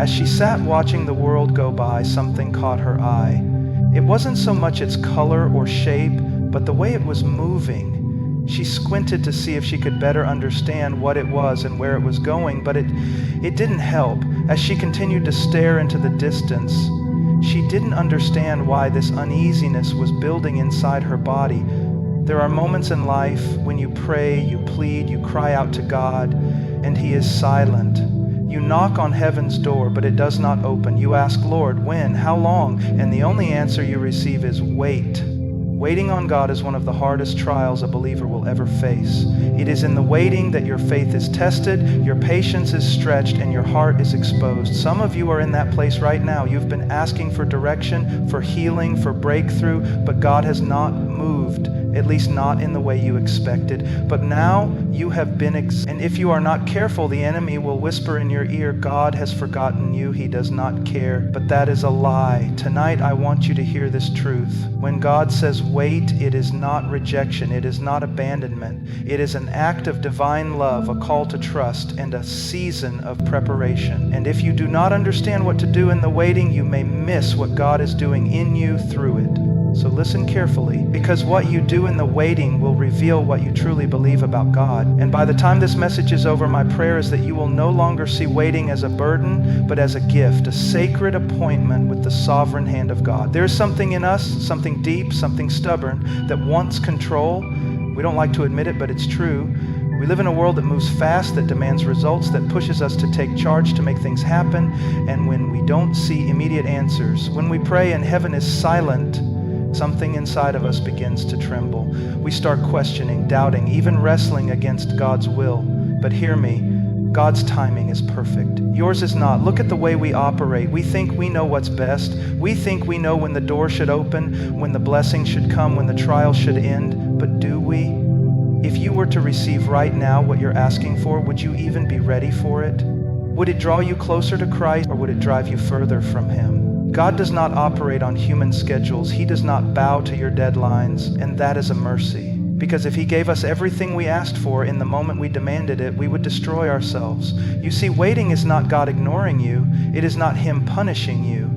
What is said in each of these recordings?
As she sat watching the world go by, something caught her eye. It wasn't so much its color or shape, but the way it was moving. She squinted to see if she could better understand what it was and where it was going, but it didn't help. As she continued to stare into the distance, she didn't understand why this uneasiness was building inside her body. There are moments in life when you pray, you plead, you cry out to God, and He is silent. You knock on heaven's door, but it does not open. You ask, Lord, when? How long? And the only answer you receive is wait. Waiting on God is one of the hardest trials a believer will ever face. It is in the waiting that your faith is tested, your patience is stretched, and your heart is exposed. Some of you are in that place right now. You've been asking for direction, for healing, for breakthrough, but God has not moved, at least not in the way you expected. But now you have been and if you are not careful, the enemy will whisper in your ear, God has forgotten you, He does not care. But that is a lie. Tonight I want you to hear this truth. When God says wait, it is not rejection, it is not abandonment. It is an act of divine love, a call to trust, and a season of preparation. And if you do not understand what to do in the waiting, you may miss what God is doing in you through it. So listen carefully, because what you do in the waiting will reveal what you truly believe about God. And by the time this message is over, my prayer is that you will no longer see waiting as a burden, but as a gift, a sacred appointment with the sovereign hand of God. There's something in us, something deep, something stubborn, that wants control. We don't like to admit it, but it's true. We live in a world that moves fast, that demands results, that pushes us to take charge, to make things happen. And when we don't see immediate answers, when we pray and heaven is silent, something inside of us begins to tremble. We start questioning, doubting, even wrestling against God's will. But hear me, God's timing is perfect. Yours is not. Look at the way we operate. We think we know what's best. We think we know when the door should open, when the blessing should come, when the trial should end. But do we? If you were to receive right now what you're asking for, would you even be ready for it? Would it draw you closer to Christ, or would it drive you further from Him? God does not operate on human schedules. He does not bow to your deadlines, and that is a mercy. Because if He gave us everything we asked for in the moment we demanded it, we would destroy ourselves. You see, waiting is not God ignoring you. It is not Him punishing you.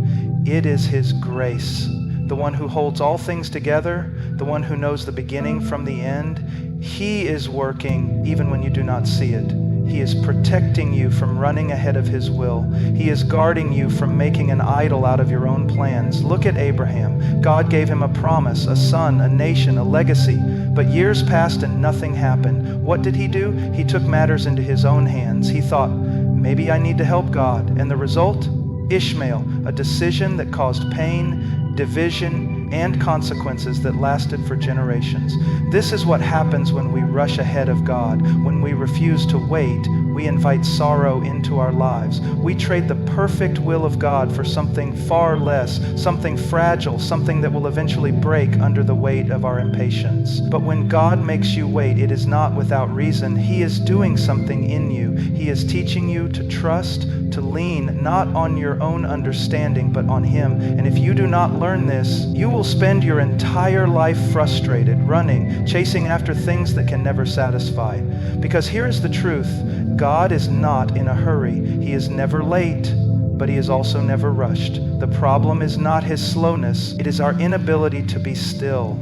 It is His grace. The one who holds all things together, the one who knows the beginning from the end. He is working even when you do not see it. He is protecting you from running ahead of His will. He is guarding you from making an idol out of your own plans. Look at Abraham. God gave him a promise, a son, a nation, a legacy. But years passed and nothing happened. What did he do? He took matters into his own hands. He thought, maybe I need to help God. And the result? Ishmael, a decision that caused pain, division, and consequences that lasted for generations. This is what happens when we rush ahead of God. When we refuse to wait, we invite sorrow into our lives. We trade the perfect will of God for something far less, something fragile, something that will eventually break under the weight of our impatience. But when God makes you wait, it is not without reason. He is doing something in you. He is teaching you to trust, to lean not on your own understanding, but on Him. And if you do not learn this, you will spend your entire life frustrated, running, chasing after things that can never satisfy. Because here is the truth. God is not in a hurry. He is never late, but He is also never rushed. The problem is not His slowness. It is our inability to be still.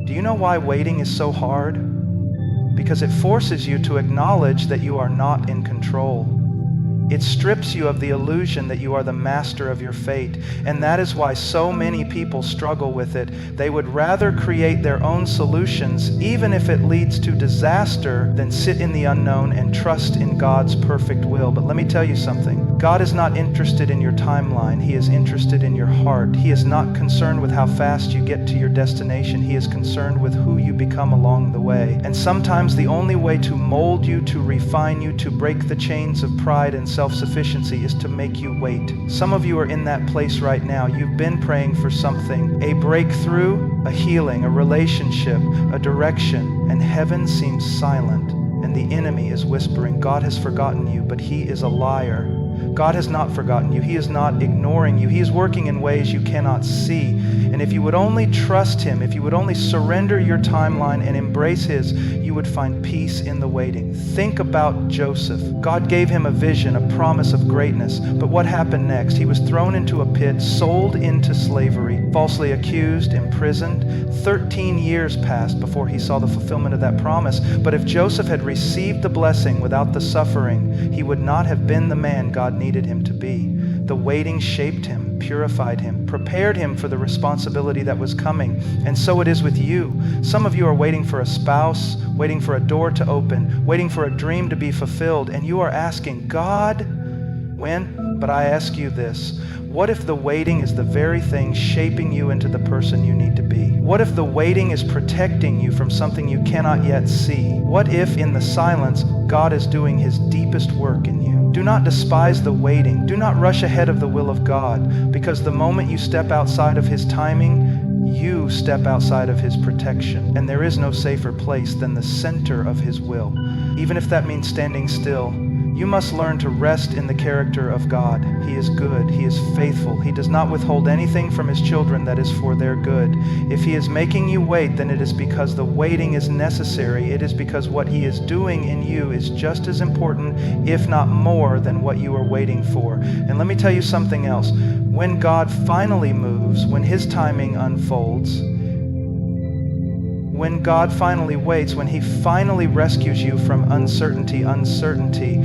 Do you know why waiting is so hard? Because it forces you to acknowledge that you are not in control. It strips you of the illusion that you are the master of your fate. And that is why so many people struggle with it. They would rather create their own solutions, even if it leads to disaster, than sit in the unknown and trust in God's perfect will. But let me tell you something. God is not interested in your timeline. He is interested in your heart. He is not concerned with how fast you get to your destination. He is concerned with who you become along the way. And sometimes the only way to mold you, to refine you, to break the chains of pride and self-sufficiency is to make you wait. Some of you are in that place right now. You've been praying for something, a breakthrough, a healing, a relationship, a direction, and heaven seems silent, and the enemy is whispering, God has forgotten you, but he is a liar. God has not forgotten you. He is not ignoring you. He is working in ways you cannot see. And if you would only trust Him, if you would only surrender your timeline and embrace His, you would find peace in the waiting. Think about Joseph. God gave him a vision, a promise of greatness. But what happened next? He was thrown into a pit, sold into slavery, falsely accused, imprisoned. 13 years passed before he saw the fulfillment of that promise. But if Joseph had received the blessing without the suffering, he would not have been the man God needed him to be. The waiting shaped him, purified him, prepared him for the responsibility that was coming. And so it is with you. Some of you are waiting for a spouse, waiting for a door to open, waiting for a dream to be fulfilled, and you are asking, God, when? But I ask you this, what if the waiting is the very thing shaping you into the person you need to be? What if the waiting is protecting you from something you cannot yet see? What if in the silence, God is doing His deepest work in you? Do not despise the waiting. Do not rush ahead of the will of God, because the moment you step outside of His timing, you step outside of His protection. And there is no safer place than the center of His will. Even if that means standing still, you must learn to rest in the character of God. He is good. He is faithful. He does not withhold anything from His children that is for their good. If He is making you wait, then it is because the waiting is necessary. It is because what He is doing in you is just as important, if not more, than what you are waiting for. And let me tell you something else. When God finally moves, when His timing unfolds, when God finally waits, when He finally rescues you from uncertainty,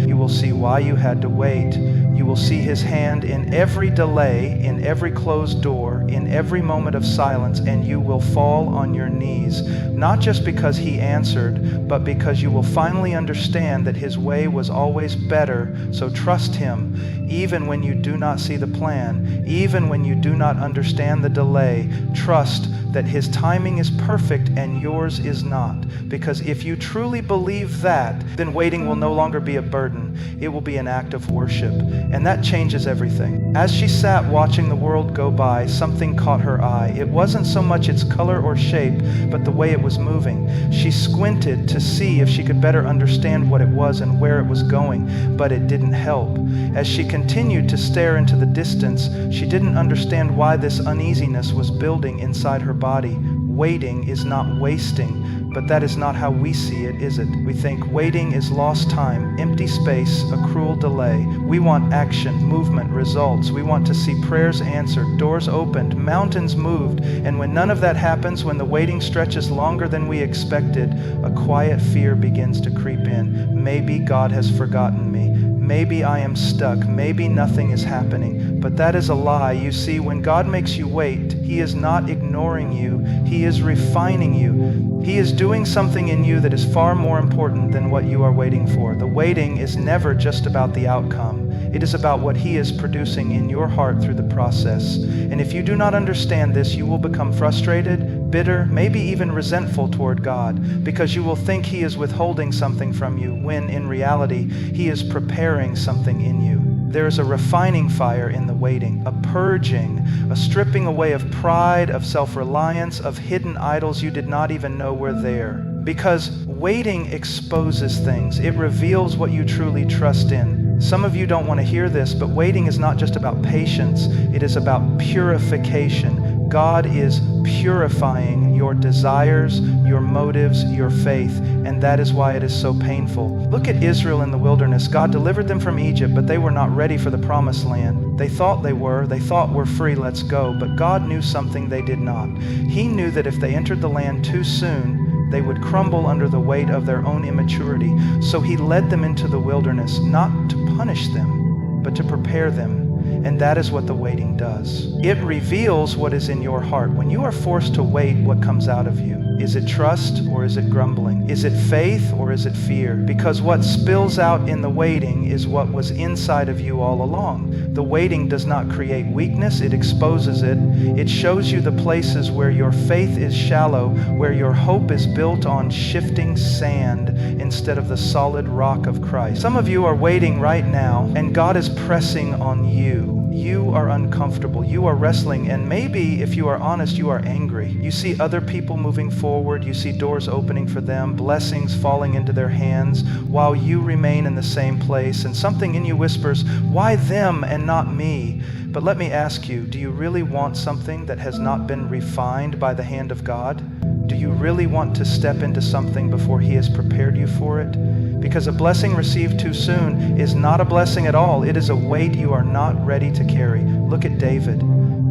you will see why you had to wait. You will see His hand in every delay, in every closed door, in every moment of silence, and you will fall on your knees, not just because He answered, but because you will finally understand that His way was always better. So trust Him, even when you do not see the plan, even when you do not understand the delay. Trust that His timing is perfect and yours is not. Because if you truly believe that, then waiting will no longer be a burden. It will be an act of worship. And that changes everything. As she sat watching the world go by, something caught her eye. It wasn't so much its color or shape, but the way it was moving. She squinted to see if she could better understand what it was and where it was going, but it didn't help. As she continued to stare into the distance, she didn't understand why this uneasiness was building inside her body. Waiting is not wasting, but that is not how we see it, is it? We think waiting is lost time, empty space, a cruel delay. We want action, movement, results. We want to see prayers answered, doors opened, mountains moved. And when none of that happens, when the waiting stretches longer than we expected, a quiet fear begins to creep in. Maybe God has forgotten me. Maybe I am stuck. Maybe nothing is happening. But that is a lie. You see, when God makes you wait, He is not ignoring you. He is refining you. He is doing something in you that is far more important than what you are waiting for. The waiting is never just about the outcome. It is about what He is producing in your heart through the process. And if you do not understand this, you will become frustrated, bitter, maybe even resentful toward God, because you will think He is withholding something from you, when in reality, He is preparing something in you. There is a refining fire in the waiting, a purging, a stripping away of pride, of self-reliance, of hidden idols you did not even know were there. Because waiting exposes things. It reveals what you truly trust in. Some of you don't want to hear this, but waiting is not just about patience. It is about purification. God is purifying your desires, your motives, your faith, and that is why it is so painful. Look at Israel in the wilderness. God delivered them from Egypt, but they were not ready for the promised land. They thought they were. They thought, we're free, let's go. But God knew something they did not. He knew that if they entered the land too soon, they would crumble under the weight of their own immaturity. So He led them into the wilderness, not to punish them, but to prepare them. And that is what the waiting does. It reveals what is in your heart. When you are forced to wait, what comes out of you? Is it trust or is it grumbling? Is it faith or is it fear? Because what spills out in the waiting is what was inside of you all along. The waiting does not create weakness, it exposes it. It shows you the places where your faith is shallow, where your hope is built on shifting sand instead of the solid rock of Christ. Some of you are waiting right now, and God is pressing on you. you. You are uncomfortable. You are wrestling, and maybe, if you are honest, you are angry. You see other people moving forward. You see doors opening for them, blessings falling into their hands, while you remain in the same place, and something in you whispers, "Why them and not me?" But let me ask you, do you really want something that has not been refined by the hand of God? Do you really want to step into something before He has prepared you for it? Because a blessing received too soon is not a blessing at all. It is a weight you are not ready to carry. Look at David.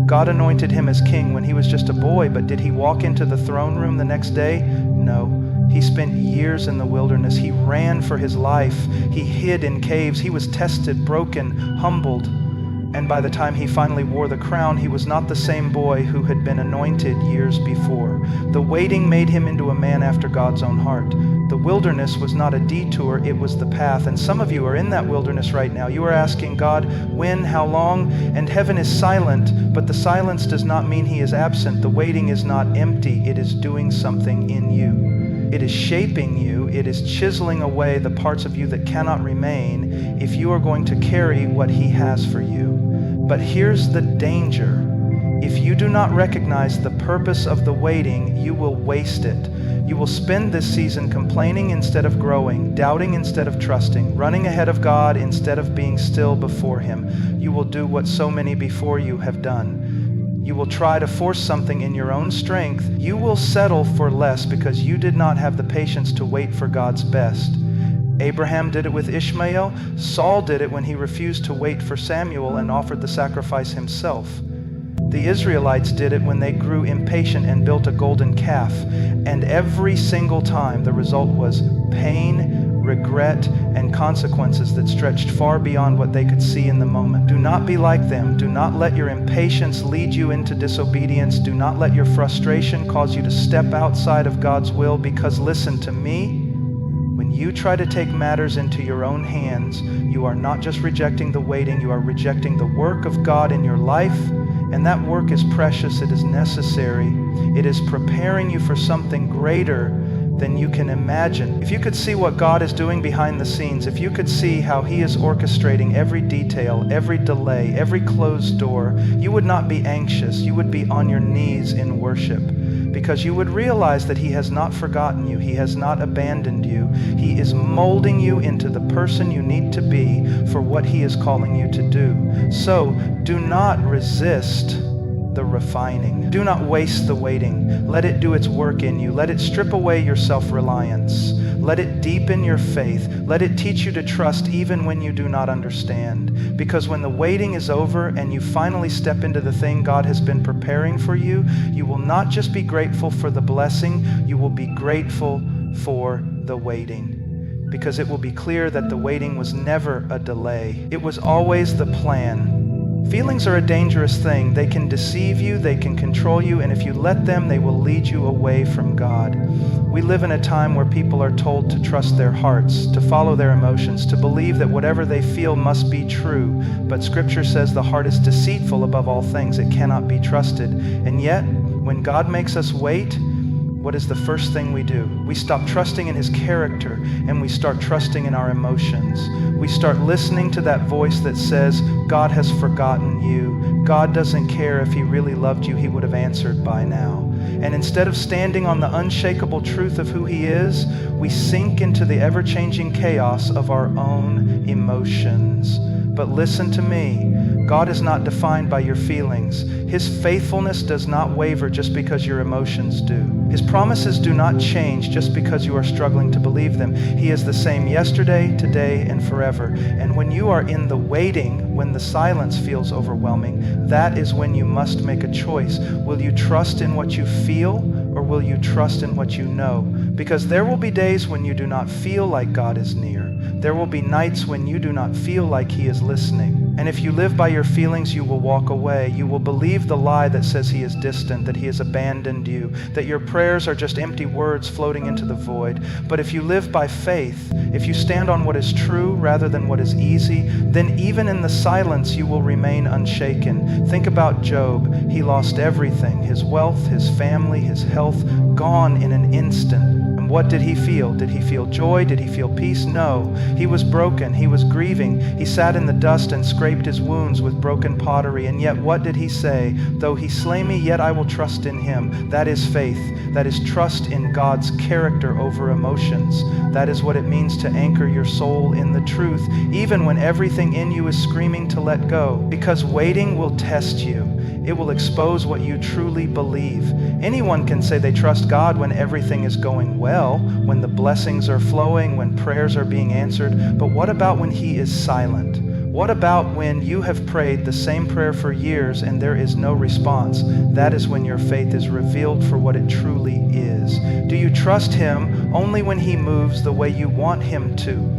God anointed him as king when he was just a boy, but did he walk into the throne room the next day? No. He spent years in the wilderness. He ran for his life. He hid in caves. He was tested, broken, humbled. And by the time he finally wore the crown, he was not the same boy who had been anointed years before. The waiting made him into a man after God's own heart. The wilderness was not a detour, it was the path. And some of you are in that wilderness right now. You are asking God, when, how long? And heaven is silent, but the silence does not mean He is absent. The waiting is not empty, it is doing something in you. It is shaping you, it is chiseling away the parts of you that cannot remain if you are going to carry what He has for you. But here's the danger. If you do not recognize the purpose of the waiting, you will waste it. You will spend this season complaining instead of growing, doubting instead of trusting, running ahead of God instead of being still before Him. You will do what so many before you have done. You will try to force something in your own strength. You will settle for less because you did not have the patience to wait for God's best. Abraham did it with Ishmael. Saul did it when he refused to wait for Samuel and offered the sacrifice himself. The Israelites did it when they grew impatient and built a golden calf. And every single time the result was pain, regret, and consequences that stretched far beyond what they could see in the moment. Do not be like them. Do not let your impatience lead you into disobedience. Do not let your frustration cause you to step outside of God's will, because listen to me. When you try to take matters into your own hands, you are not just rejecting the waiting, you are rejecting the work of God in your life. And that work is precious, it is necessary. It is preparing you for something greater than you can imagine. If you could see what God is doing behind the scenes, if you could see how He is orchestrating every detail, every delay, every closed door, you would not be anxious. You would be on your knees in worship, because you would realize that He has not forgotten you. He has not abandoned you. He is molding you into the person you need to be for what He is calling you to do. So do not resist the refining. Do not waste the waiting. Let it do its work in you. Let it strip away your self-reliance. Let it deepen your faith. Let it teach you to trust even when you do not understand. Because when the waiting is over and you finally step into the thing God has been preparing for you, you will not just be grateful for the blessing, you will be grateful for the waiting. Because it will be clear that the waiting was never a delay. It was always the plan. Feelings are a dangerous thing. They can deceive you, they can control you, and if you let them, they will lead you away from God. We live in a time where people are told to trust their hearts, to follow their emotions, to believe that whatever they feel must be true. But Scripture says the heart is deceitful above all things. It cannot be trusted. And yet, when God makes us wait, what is the first thing we do? We stop trusting in His character and we start trusting in our emotions. We start listening to that voice that says, God has forgotten you. God doesn't care. If He really loved you, He would have answered by now. And instead of standing on the unshakable truth of who He is, we sink into the ever-changing chaos of our own emotions. But listen to me. God is not defined by your feelings. His faithfulness does not waver just because your emotions do. His promises do not change just because you are struggling to believe them. He is the same yesterday, today, and forever. And when you are in the waiting, when the silence feels overwhelming, that is when you must make a choice. Will you trust in what you feel, or will you trust in what you know? Because there will be days when you do not feel like God is near. There will be nights when you do not feel like He is listening. And if you live by your feelings, you will walk away. You will believe the lie that says He is distant, that He has abandoned you, that your prayers are just empty words floating into the void. But if you live by faith, if you stand on what is true rather than what is easy, then even in the silence you will remain unshaken. Think about Job. He lost everything, his wealth, his family, his health, gone in an instant. And And what did he feel? Did he feel joy? Did he feel peace? No. He was broken. He was grieving. He sat in the dust and scraped his wounds with broken pottery. And yet what did he say? Though he slay me, yet I will trust in him. That is faith. That is trust in God's character over emotions. That is what it means to anchor your soul in the truth, even when everything in you is screaming to let go. Because waiting will test you. It will expose what you truly believe. Anyone can say they trust God when everything is going well, when the blessings are flowing, when prayers are being answered. But what about when He is silent? What about when you have prayed the same prayer for years and there is no response? That is when your faith is revealed for what it truly is. Do you trust Him only when He moves the way you want Him to?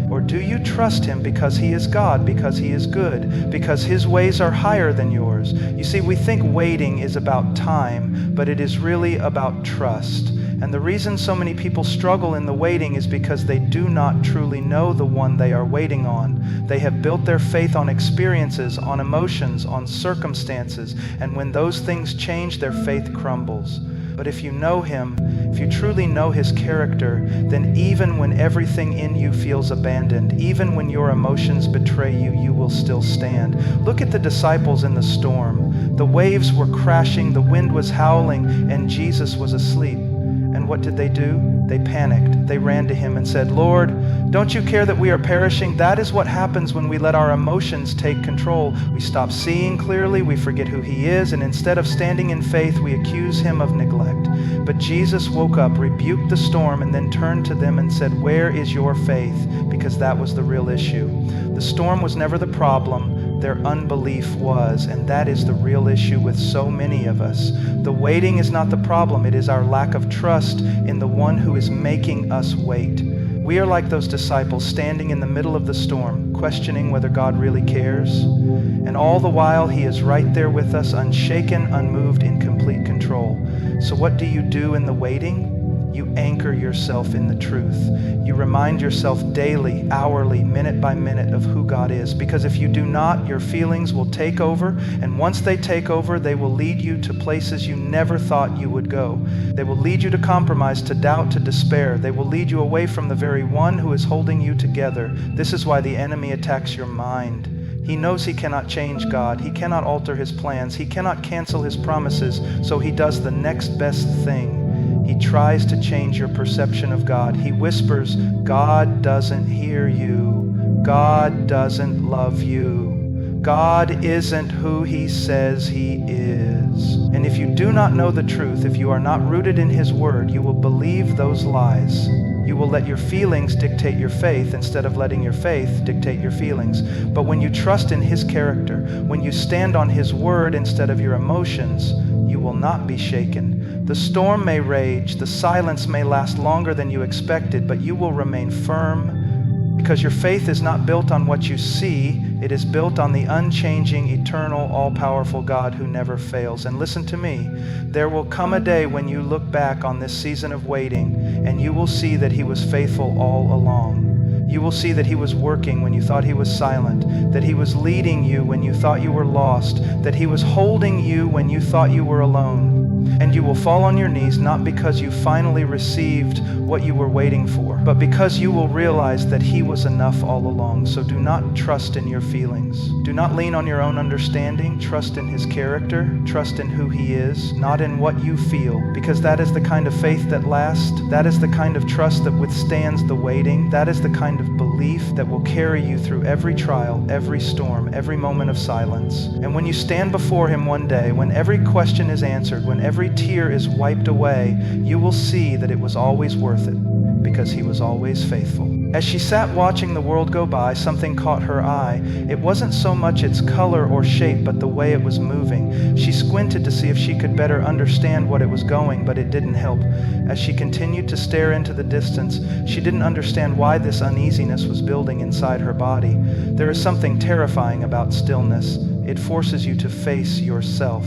Or do you trust Him because He is God, because He is good, because His ways are higher than yours? You see, we think waiting is about time, but it is really about trust. And the reason so many people struggle in the waiting is because they do not truly know the one they are waiting on. They have built their faith on experiences, on emotions, on circumstances, and when those things change, their faith crumbles. But if you know Him, if you truly know His character, then even when everything in you feels abandoned, even when your emotions betray you, you will still stand. Look at the disciples in the storm. The waves were crashing, the wind was howling, and Jesus was asleep. And what did they do? They panicked. They ran to Him and said, "Lord, don't you care that we are perishing?" That is what happens when we let our emotions take control. We stop seeing clearly, we forget who He is, and instead of standing in faith, we accuse Him of neglect. But Jesus woke up, rebuked the storm, and then turned to them and said, "Where is your faith?" Because that was the real issue. The storm was never the problem. Their unbelief was, and that is the real issue with so many of us. The waiting is not the problem, it is our lack of trust in the one who is making us wait. We are like those disciples standing in the middle of the storm, questioning whether God really cares. And all the while, He is right there with us, unshaken, unmoved, in complete control. So what do you do in the waiting? You anchor yourself in the truth. You remind yourself daily, hourly, minute by minute of who God is. Because if you do not, your feelings will take over. And once they take over, they will lead you to places you never thought you would go. They will lead you to compromise, to doubt, to despair. They will lead you away from the very one who is holding you together. This is why the enemy attacks your mind. He knows he cannot change God. He cannot alter His plans. He cannot cancel His promises. So he does the next best thing. He tries to change your perception of God. He whispers, "God doesn't hear you. God doesn't love you. God isn't who He says He is." And if you do not know the truth, if you are not rooted in His Word, you will believe those lies. You will let your feelings dictate your faith instead of letting your faith dictate your feelings. But when you trust in His character, when you stand on His Word instead of your emotions, you will not be shaken. The storm may rage, the silence may last longer than you expected, but you will remain firm because your faith is not built on what you see. It is built on the unchanging, eternal, all-powerful God who never fails. And listen to me, there will come a day when you look back on this season of waiting and you will see that He was faithful all along. You will see that He was working when you thought He was silent, that He was leading you when you thought you were lost, that He was holding you when you thought you were alone. And you will fall on your knees not because you finally received what you were waiting for, but because you will realize that He was enough all along. So do not trust in your feelings. Do not lean on your own understanding. Trust in His character. Trust in who He is, not in what you feel, because that is the kind of faith that lasts. That is the kind of trust that withstands the waiting. That is the kind of belief that will carry you through every trial, every storm, every moment of silence. And when you stand before Him one day, when every question is answered, when every tear is wiped away, you will see that it was always worth it, because He was always faithful. As she sat watching the world go by, something caught her eye. It wasn't so much its color or shape, but the way it was moving. She squinted to see if she could better understand what it was going, but it didn't help. As she continued to stare into the distance, she didn't understand why this uneasiness was building inside her body. There is something terrifying about stillness. It forces you to face yourself.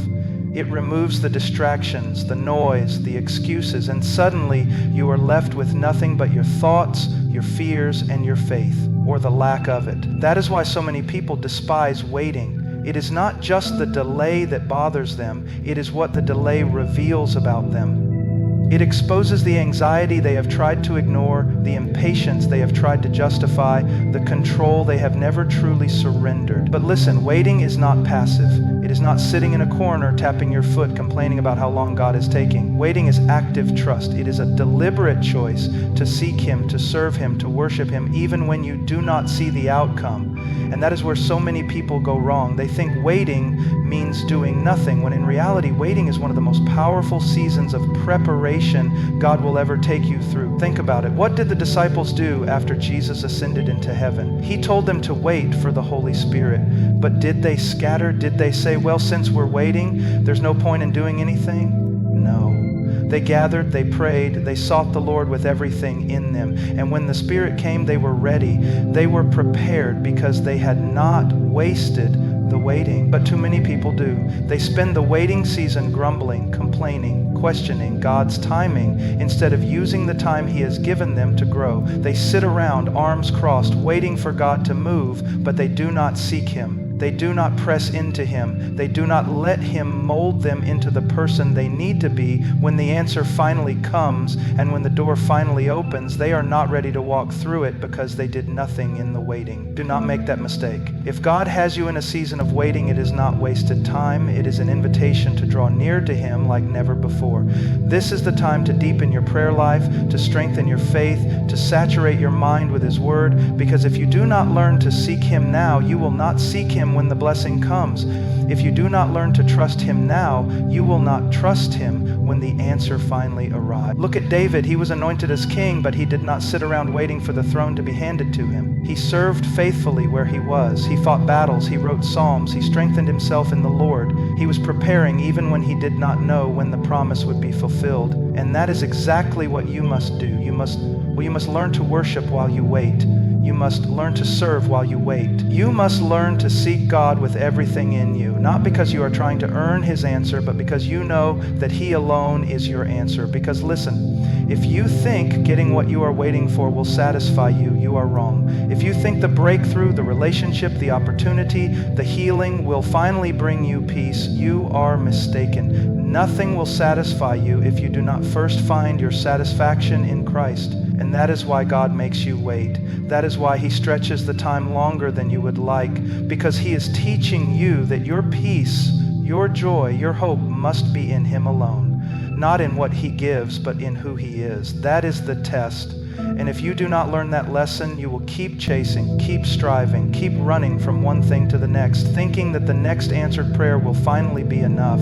It removes the distractions, the noise, the excuses, and suddenly you are left with nothing but your thoughts, your fears, and your faith, or the lack of it. That is why so many people despise waiting. It is not just the delay that bothers them, it is what the delay reveals about them. It exposes the anxiety they have tried to ignore, the impatience they have tried to justify, the control they have never truly surrendered. But listen, waiting is not passive. It is not sitting in a corner tapping your foot complaining about how long God is taking. Waiting is active trust. It is a deliberate choice to seek Him, to serve Him, to worship Him, even when you do not see the outcome. And that is where so many people go wrong. They think waiting means doing nothing, when in reality, waiting is one of the most powerful seasons of preparation God will ever take you through. Think about it. What did the disciples do after Jesus ascended into heaven? He told them to wait for the Holy Spirit. But did they scatter? Did they say, well, since we're waiting, there's no point in doing anything? No. They gathered, they prayed, they sought the Lord with everything in them. And when the Spirit came, they were ready. They were prepared because they had not wasted the waiting. But too many people do. They spend the waiting season grumbling, complaining, questioning God's timing instead of using the time He has given them to grow. They sit around, arms crossed, waiting for God to move, but they do not seek Him. They do not press into Him. They do not let Him mold them into the person they need to be. When the answer finally comes and when the door finally opens, they are not ready to walk through it because they did nothing in the waiting. Do not make that mistake. If God has you in a season of waiting, it is not wasted time. It is an invitation to draw near to Him like never before. This is the time to deepen your prayer life, to strengthen your faith, to saturate your mind with His Word, because if you do not learn to seek Him now, you will not seek Him when the blessing comes. If you do not learn to trust Him now, you will not trust Him when the answer finally arrives. Look at David. He was anointed as king, but he did not sit around waiting for the throne to be handed to him. He served faithfully where he was. He fought battles. He wrote psalms. He strengthened himself in the Lord. He was preparing even when he did not know when the promise would be fulfilled. And that is exactly what you must do. You must learn to worship while you wait. You must learn to serve while you wait. You must learn to seek God with everything in you, not because you are trying to earn His answer, but because you know that He alone is your answer. Because listen, if you think getting what you are waiting for will satisfy you, you are wrong. If you think the breakthrough, the relationship, the opportunity, the healing will finally bring you peace, you are mistaken. Nothing will satisfy you if you do not first find your satisfaction in Christ. And that is why God makes you wait. That is why He stretches the time longer than you would like, because He is teaching you that your peace, your joy, your hope must be in Him alone. Not in what He gives, but in who He is. That is the test. And if you do not learn that lesson, you will keep chasing, keep striving, keep running from one thing to the next, thinking that the next answered prayer will finally be enough.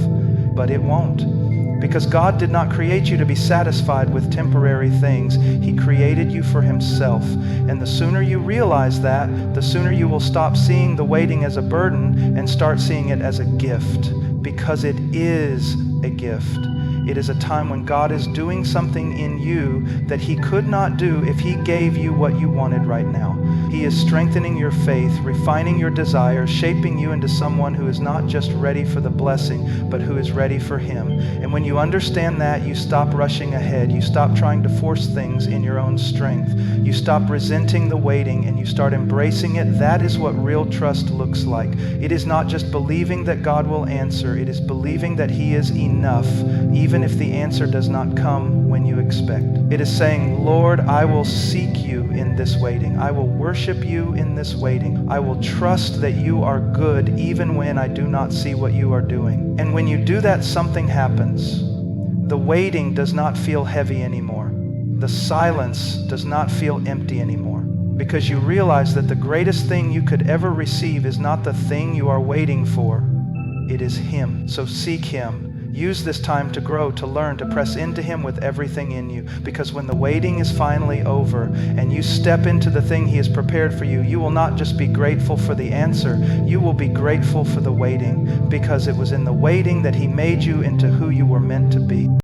But it won't. Because God did not create you to be satisfied with temporary things. He created you for Himself. And the sooner you realize that, the sooner you will stop seeing the waiting as a burden and start seeing it as a gift. Because it is a gift. It is a time when God is doing something in you that He could not do if He gave you what you wanted right now. He is strengthening your faith, refining your desires, shaping you into someone who is not just ready for the blessing, but who is ready for Him. And when you understand that, you stop rushing ahead. You stop trying to force things in your own strength. You stop resenting the waiting and you start embracing it. That is what real trust looks like. It is not just believing that God will answer. It is believing that He is enough, even if the answer does not come when you expect. It is saying, Lord, I will seek You in this waiting. I will worship You in this waiting. I will trust that You are good even when I do not see what You are doing. And when you do that, something happens. The waiting does not feel heavy anymore. The silence does not feel empty anymore. Because you realize that the greatest thing you could ever receive is not the thing you are waiting for. It is Him. So seek Him. Use this time to grow, to learn, to press into Him with everything in you. Because when the waiting is finally over and you step into the thing He has prepared for you, you will not just be grateful for the answer, you will be grateful for the waiting. Because it was in the waiting that He made you into who you were meant to be.